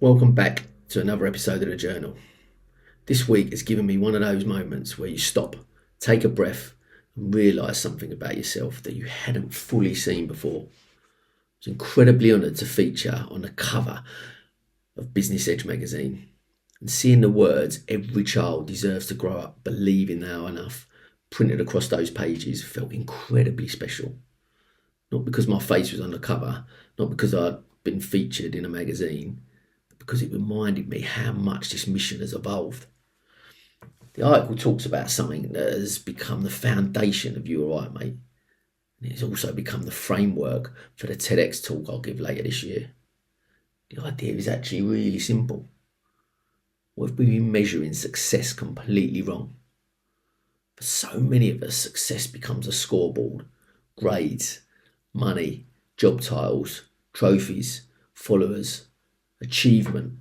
Welcome back to another episode of the Journal. This week has given me one of those moments where you stop, take a breath, and realise something about yourself that you hadn't fully seen before. I was incredibly honoured to feature on the cover of Business Edge magazine, and seeing the words "every child deserves to grow up believing they are enough" printed across those pages felt incredibly special. Not because my face was on the cover, not because I'd been featured in a magazine, but because it reminded me how much this mission has evolved. The article talks about something that has become the foundation of You Alright Mate, and it has also become the framework for the TEDx Talk I'll give later this year. The idea is actually really simple. What if we've been measuring success completely wrong? For so many of us, success becomes a scoreboard, grades, money, job titles, trophies, followers, achievement.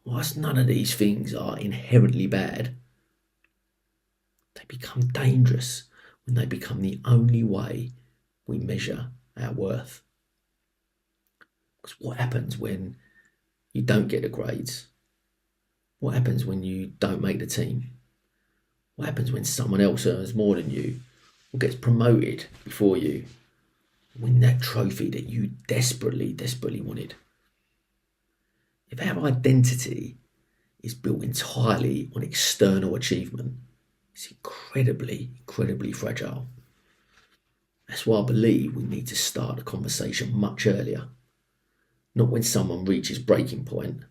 Whilst none of these things are inherently bad, they become dangerous when they become the only way we measure our worth. Because what happens when you don't get the grades? What happens when you don't make the team? What happens when someone else earns more than you or gets promoted before you? Win that trophy that you desperately wanted. If our identity is built entirely on external achievement, it's incredibly fragile. That's why I believe we need to start the conversation much earlier. Not when someone reaches breaking point,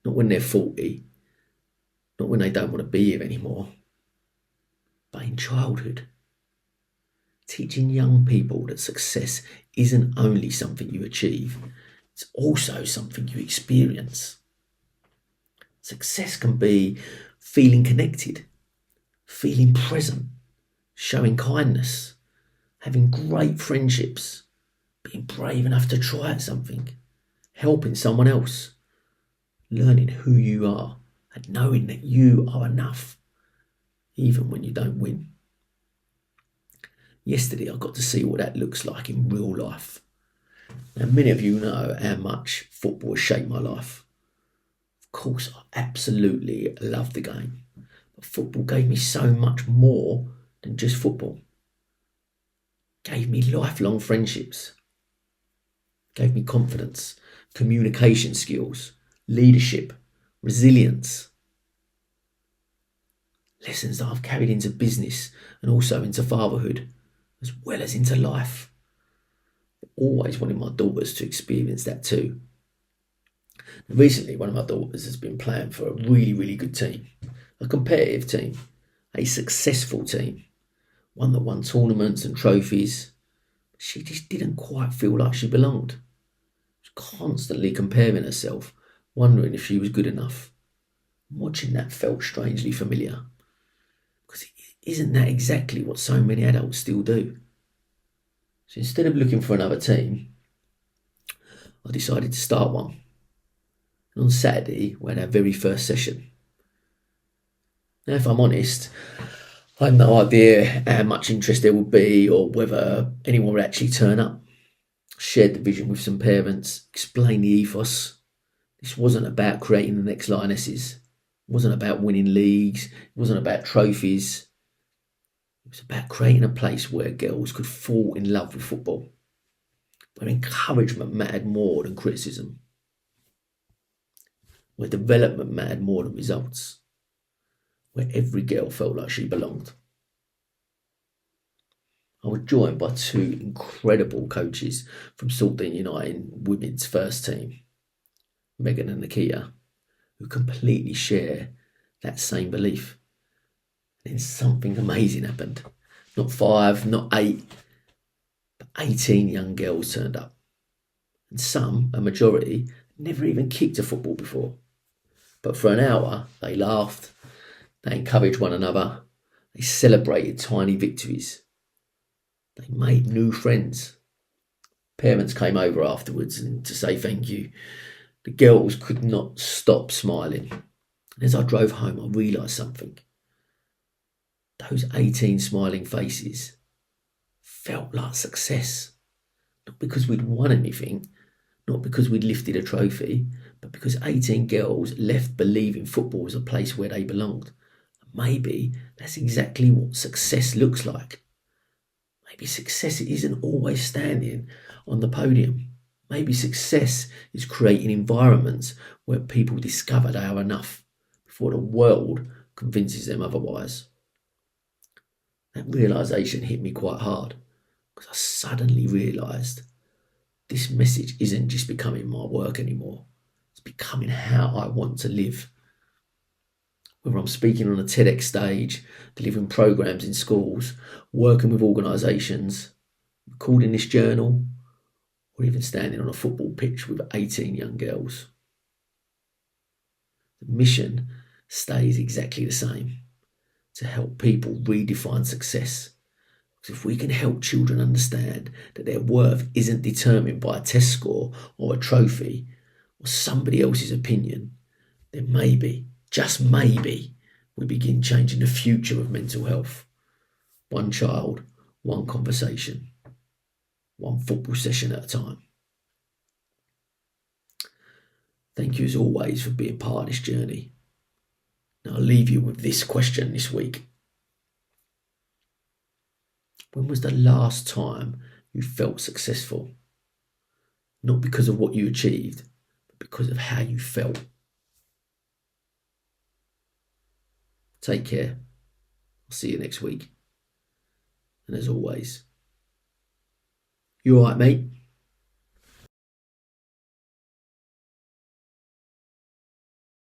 not when they're 40, not when they don't want to be here anymore, but in childhood. Teaching young people that success isn't only something you achieve, it's also something you experience. Success can be feeling connected, feeling present, showing kindness, having great friendships, being brave enough to try at something, helping someone else, learning who you are and knowing that you are enough, even when you don't win. Yesterday I got to see what that looks like in real life. Now, many of you know how much football has shaped my life. Of course, I absolutely love the game, but football gave me so much more than just football. It gave me lifelong friendships, it gave me confidence, communication skills, leadership, resilience. Lessons that I've carried into business and also into fatherhood, as well as into life. I always wanted my daughters to experience that too. Recently, one of my daughters has been playing for a really good team, a competitive team, a successful team, one that won tournaments and trophies. She just didn't quite feel like she belonged. She was constantly comparing herself, wondering if she was good enough. Watching that felt strangely familiar. Because isn't that exactly what so many adults still do? So instead of looking for another team, I decided to start one. And on Saturday, we had our very first session. Now, if I'm honest, I had no idea how much interest there would be or whether anyone would actually turn up. I shared the vision with some parents, explained the ethos. This wasn't about creating the next Lionesses. It wasn't about winning leagues. It wasn't about trophies. It was about creating a place where girls could fall in love with football, where encouragement mattered more than criticism, where development mattered more than results, where every girl felt like she belonged. I was joined by two incredible coaches from Saltine United women's first team, Megan and Nakia, who completely share that same belief. And then something amazing happened. Not 5, not 8, but 18 young girls turned up. And some, a majority, never even kicked a football before. But for an hour, they laughed, they encouraged one another, they celebrated tiny victories. They made new friends. Parents came over afterwards and to say thank you. The girls could not stop smiling. And as I drove home, I realised something. Those 18 smiling faces felt like success. Not because we'd won anything, not because we'd lifted a trophy, but because 18 girls left believing football was a place where they belonged. Maybe that's exactly what success looks like. Maybe success isn't always standing on the podium. Maybe success is creating environments where people discover they are enough before the world convinces them otherwise. That realisation hit me quite hard because I suddenly realised this message isn't just becoming my work anymore. It's becoming how I want to live. Whether I'm speaking on a TEDx stage, delivering programs in schools, working with organisations, recording this journal, or even standing on a football pitch with 18 young girls. The mission stays exactly the same, to help people redefine success. Because if we can help children understand that their worth isn't determined by a test score or a trophy or somebody else's opinion, then maybe, just maybe, we begin changing the future of mental health. One child, one conversation, one football session at a time. Thank you as always for being part of this journey. Now I'll leave you with this question this week. When was the last time you felt successful? Not because of what you achieved, but because of how you felt. Take care. I'll see you next week. And as always, you all right, mate?